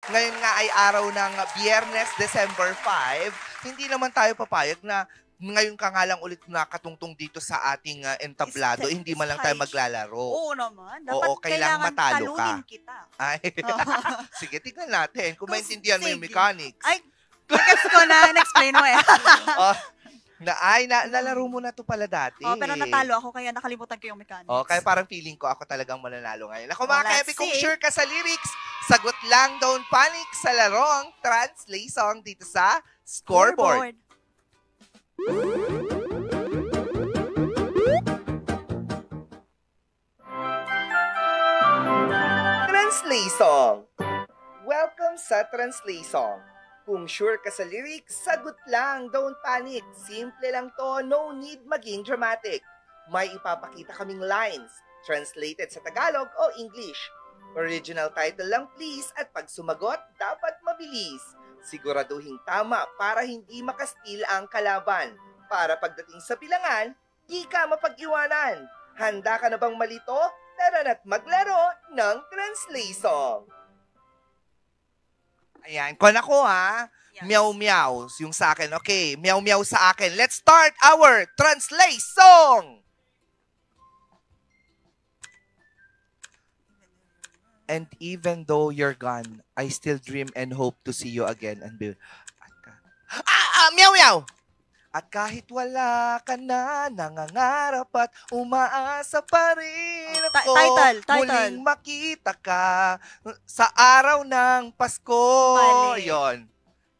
ngayon nga ay araw ng Biyernes, December 5, hindi naman tayo papayag na ngayon ka nga lang ulit nakatungtong dito sa ating entablado, hindi man lang tayo maglalaro. Oo naman. Dapat Oo, kailangan matalo ka. Kita. Ay, sige, tignan natin kung maintindihan mo yung mechanics. Ay, gets ko na, in-explain mo eh. Nalaro mo na to pala dati. Pero natalo ako kaya nakalimutan ko yung mechanics. Kaya parang feeling ko ako talagang mananalo ngayon. Ako mga ka-epic, kung sure ka sa lyrics, sagot lang, don't panic sa larong Translate Song dito sa Scoreboard. Translate Song. Welcome sa Translate Song. Kung sure ka sa lyrics, sagot lang, don't panic. Simple lang to, no need maging dramatic. May ipapakita kaming lines, translated sa Tagalog o English. Original title lang please at pag sumagot, dapat mabilis. Siguraduhin tama para hindi makastil ang kalaban. Para pagdating sa bilangan, di ka mapag-iwanan. Handa ka na bang malito? Tara na't maglaro ng Translate Song. Ayan, kon ako ha. Yes. Meow meow yung sa akin. Okay, meow meow sa akin. Let's start our Translate Song. And even though you're gone, I still dream and hope to see you again and be... meow meow! At kahit wala ka na, nangangarap at umaasa pa rin ako. Title. Muling makita ka sa araw ng Pasko. Mali. Yon.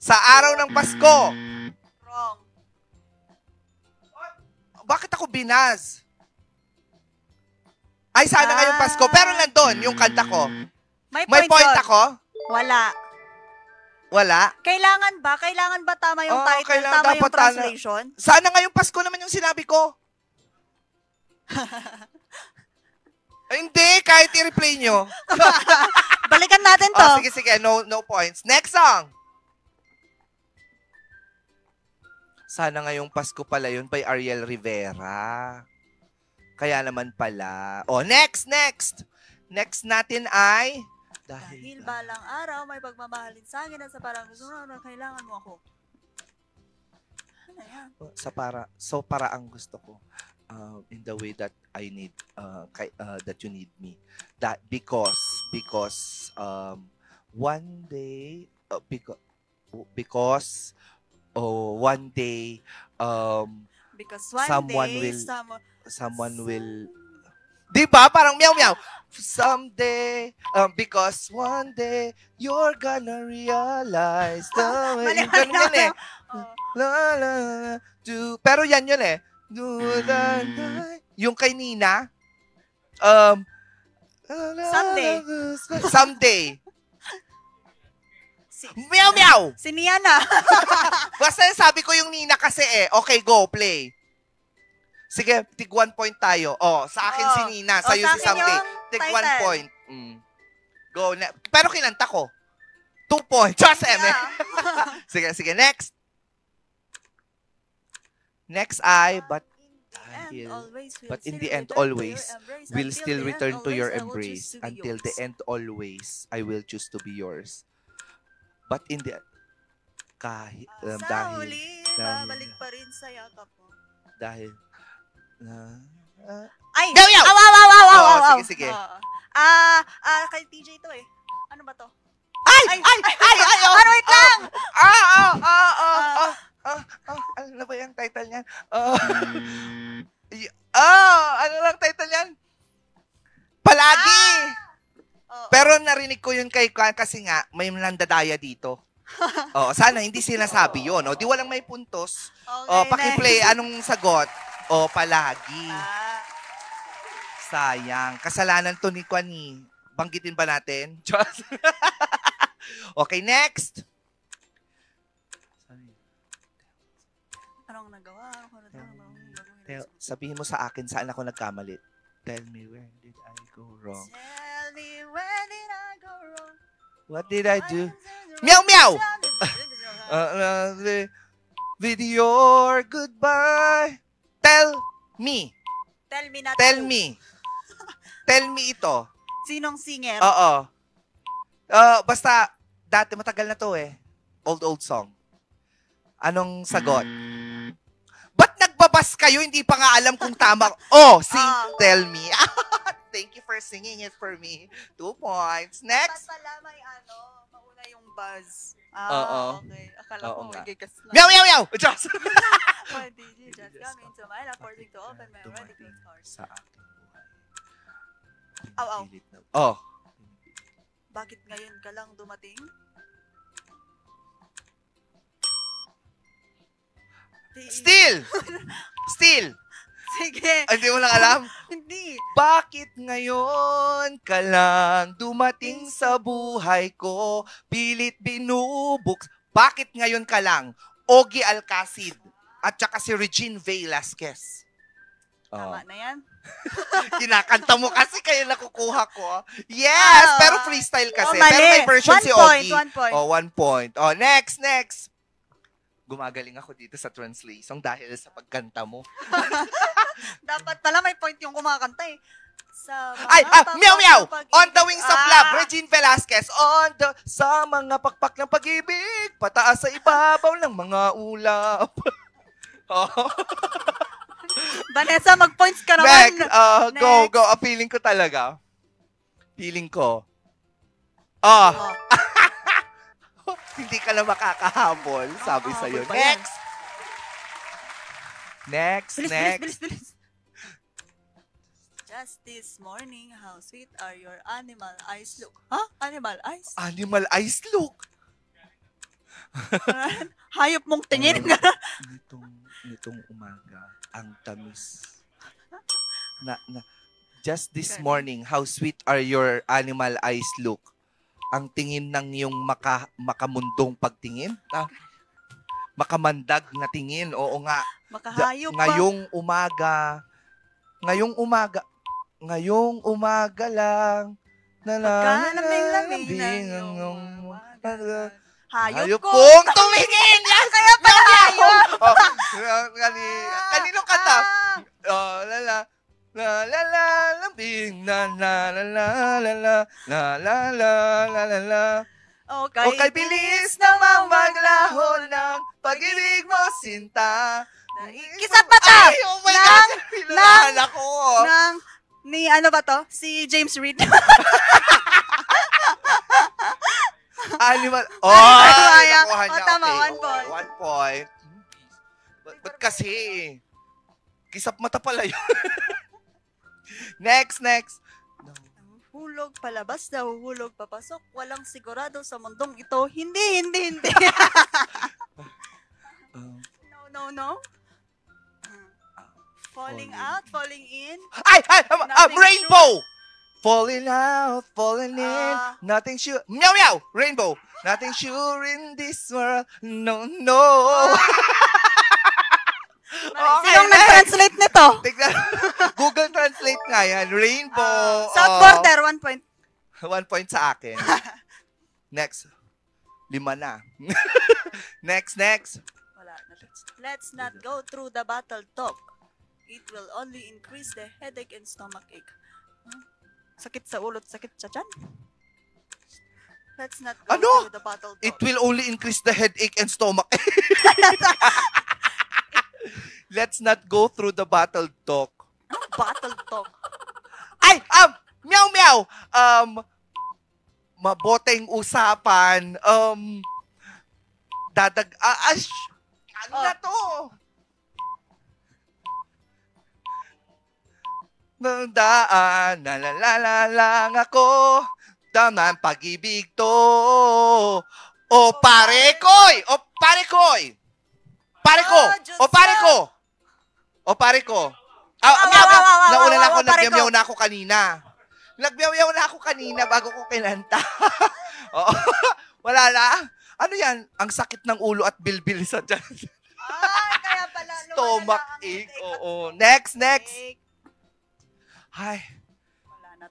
Sa araw ng Pasko. Wrong. Bakit ako binaz? Ay, sana ngayong Pasko. Pero nandun yung kanta ko. May point ako? Wala. Wala? Kailangan ba tama yung title? Tama yung translation? Sana ngayong Pasko naman yung sinabi ko. Hindi, kahit i-replay nyo. Balikan natin to. Sige. No points. Next song. Sana ngayong Pasko pala yun by Ariel Rivera. Kaya naman pala. Next. Next natin ay... Dahil balang araw, may pagmamahalin sa akin at sa parang gusto na kailangan mo ako. Ano yan? So para ang gusto ko. In the way that I need, that you need me. That because one day, because one day, someone will diba? Parang meow meow. Someday, because one day, you're gonna realize the way. Ganun yan eh. Pero yan yun eh. Yung kay Nina, Someday. Meow meow! Si Niana. Basta sabi ko yung Nina kasi eh. Okay, go, play. Sige, tig 1 point tayo. Sa akin si Nina, sa'yo si Someday. Tig 1 point. Go. Pero kinanta ko. 2 points. Just sige, next. Next ay, but in the end, always, will still return to your embrace. Until the end, always, I will choose to be yours. But in the... Sa huli, babalik pa rin sa yakap mo. Dahil... Ay! Aw! Sige. Kay TJ to eh. Ano ba to? Ay! Wait lang! Ano na ba yung title niyan? Ano lang title niyan? Palagi! Pero narinig ko yun kay Kwan kasi nga, may nandadaya dito. Sana hindi sinasabi yun. Di walang may puntos. Paki-play, anong sagot? Palagi. Sayang. Kasalanan to ni Kwan eh. Banggitin ba natin? Okay, next. Anong nagawa? Sabihin mo sa akin saan ako nagkamali. Tell me where did I go wrong? Tell me where did I go wrong? What did I do? Meow meow! With your goodbye. Tell me. Tell me na Tell me. Tell me ito. Sinong singer? Basta Dati, matagal na to eh. Old song. Anong sagot? Ba't nagbabas kayo? Hindi pa nga alam kung tama. Oh, sing, tell me. Thank you for singing it for me. 2 points. Next. Dapat pala may mauna yung buzz. Oo. Okay. Akala Oo ko, nga. gigas lang. Meow, meow, meow! Just. Why did you just come into my life, forcing to open my already closed doors? Sa aking buhay. Aw. Oh. Bakit ngayon ka lang dumating? Still! Sige. Ay, hindi mo lang alam? Hindi. Bakit ngayon ka lang dumating sa buhay ko? Pilit binubuks. Bakit ngayon ka lang? Ogie Alcacid. At saka si Regine Velasquez. Tama na yan. Kinakanta mo kasi kaya nakukuha ko. Yes! Pero freestyle kasi. Mali. Pero may version si Ogie. 1 point. Oh, 1 point. Oh, next. Gumagaling ako dito sa translation dahil sa pagkanta mo. Dapat pala may point yung kumakanta eh. Meow meow! On the wings of love, Regine Velasquez. Sa mga pakpak ng pag-ibig, pataas sa ibabaw ng mga ulap. Oh. Vanessa, mag-points ka naman. Next. Go. Feeling ko talaga. Feeling ko. Hindi ka na makakahabol, sabi sa'yo. Next. Bilis. Just this morning, how sweet are your animal eyes look. Animal eyes? Animal eyes look. Hayop mong tingin. Nitong umaga, ang tamis. Just this morning, how sweet are your animal eyes look. Ang tingin ng iyong makamundong pagtingin. Makamandag na tingin. Oo nga. Makahayop pa. Ngayong umaga lang. Pagkalaming-laming na iyong hayop ko. Kong tumingin! Yes! Kaya pala hayop! Kanino kanta? La la la lambing la la la la la la la la la la. Okay, bilis naman maglaho ng pag-ibig mo, sinta. Kisap pa to! Ay, oh my God! Pilahan ako! Ni ano ba to? Si James Reid. Animal. Nakuha niya. Tama, okay. 1 point. 1 point. Ba't kasi? Kisap mata pala yun. Next. Hulog palabas daw, hulog papasok. Walang sigurado sa mundong ito. Hindi. No. Falling out, falling in. Rainbow! Falling out, falling in, nothing sure. Meow meow! Rainbow! Nothing sure in this world. No. Sinong nag-translate nito? Google Translate nga yan. Rainbow. South Border, 1 point. 1 point sa akin. Next. 5 na. Next. Wala na. Let's not go through the battle talk. It will only increase the headache and stomach ache. Sakit sa ulo, sakit sa tiyan. Let's not go through the battle talk. It will only increase the headache and stomach ache. Let's not go through the battle talk. Battle talk. Meow meow. Maboteng usapan. Ano na to? Nandaan, nalalala lang ako. Damang pag-ibig to. O pare koy! Nauna na ako, nagmeow na ako kanina bago ko kinanta. Oo. Wala na. Ano yan? Ang sakit ng ulo at bilbil sa tiyan. Kaya pala. Stomach ache. Oo. Next. Ay.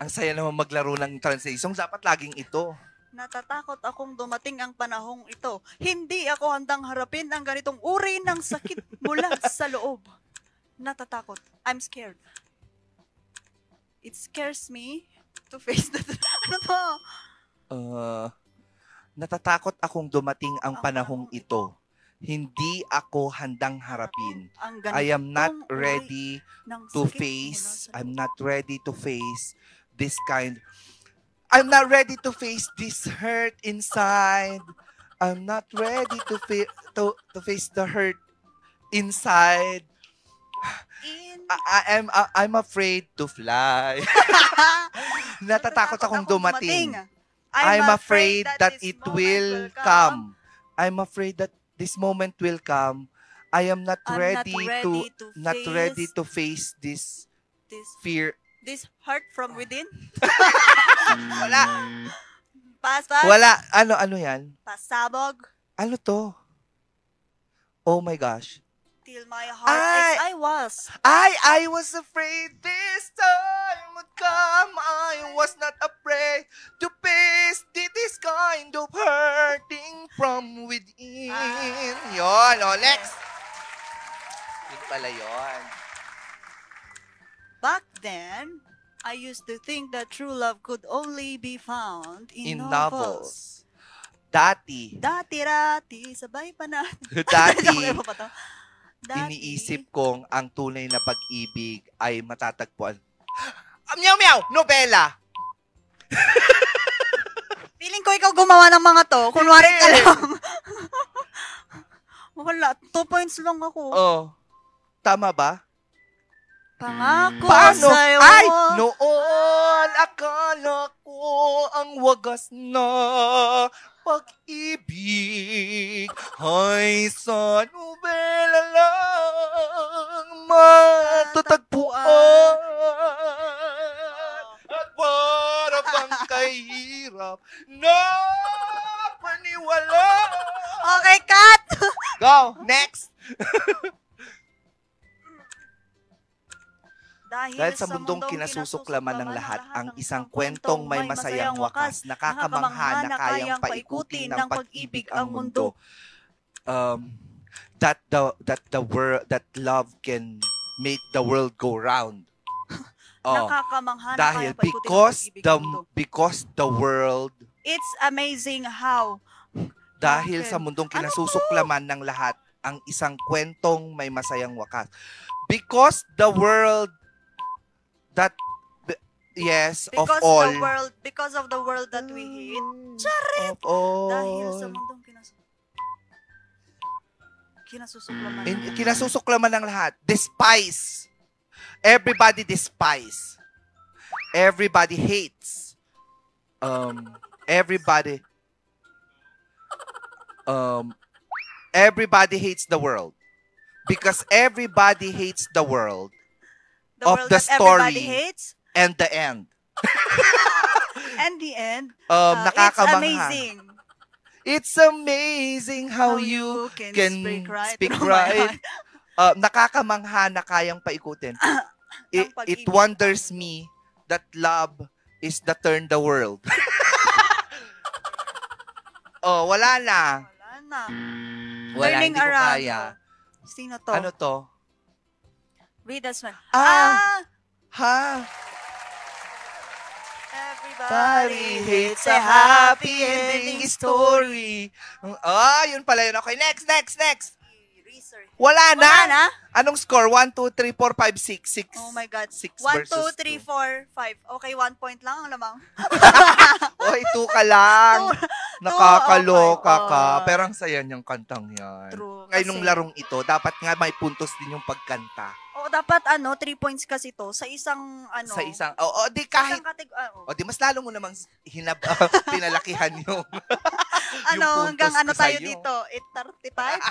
Ang saya naman maglaro ng translation. Dapat laging ito. Natatakot akong dumating ang panahong ito. Hindi ako handang harapin ang ganitong uri ng sakit mula sa loob. Natatakot. I'm scared. It scares me to face the... Ano to? Natatakot akong dumating ang panahong ito. Hindi ako handang harapin. Ang I am not ganitong uri ready ng to sakit face. mula sa I'm loob. not ready to face this kind. I'm not ready to face this hurt inside. I'm not ready to face the hurt inside. I'm afraid to fly. Natatakot akong dumating. I'm afraid that it will come. I'm afraid that this moment will come. I am not ready to face this fear. This heart from within. Wala. Pas. Wala. Ano yan? Pasabog. Ano to? Oh my gosh. Till my heart aches. I was. I was afraid this time would come. I was not afraid to face this kind of hurting from within. Yon. Oh, next. Yun pala yun. Back then, I used to think that true love could only be found in novels. Dati, sabay pa na. dati, Sabay pa to. iniisip kong ang tunay na pag-ibig ay matatagpuan. Meow meow! Nobela! Feeling ko ikaw gumawa ng mga to. Kunwari ka lang. Wala. 2 points lang ako. Oh. Tama ba? Pangako Paano? sa'yo. Ay! Noon, akala ko ang wagas na pag-ibig ay sa nobela lang matatagpuan. At para bang kahirap na paniwala. Okay, cut! Go! Next! Dahil sa mundong kinasusuklaman ng lahat, ang isang kwentong may masayang wakas, nakakamangha na kayang paikutin ng pag-ibig ang mundo. That love can make the world go round. Nakakamangha na Dahil kayang paikutin ng pag-ibig ang mundo. because the world, It's amazing how. dahil Okay. sa mundong kinasusuklaman ng lahat, ang isang kwentong may masayang wakas. Because the world Because of the world that we hate. Of all. Dahil sa mundong kinasusuklaman. Kinasusuklaman ng lahat. Despise. Everybody despise. Everybody hates. Everybody hates the world. Because everybody hates the world. The of world the that everybody story. hates. And the end. And the end. It's Nakakamangha. amazing. It's amazing how you can speak right. Nakakamangha na kayang paikutin. It wonders me that love is the turn the world. Wala na. Wala na. Wala, Turning hindi ko around. kaya. Sino to? Ano to? Read us man. Ha? Everybody Hates a happy ending story. Yun pala yun. Okay, next. Wala na. Wala na? Anong score? 1, 2, 3, 4, 5, 6. 6. Oh my God. 6 1, versus 2, 3, 2. 4, 5. Okay, 1 point lang ang lamang. Oy, 2 ka lang. Nakakaloka okay. ka. Pero ang saya niyang kantang yan. True. Ngayon nung Kasi- larong ito, dapat nga may puntos din yung pagkanta. Dapat 3 points kasi to sa isang Sa isang, di kahit kahit, di mas lalo mo namang pinalakihan yung, yung puntos hanggang ko tayo sa'yo. dito? 8:35?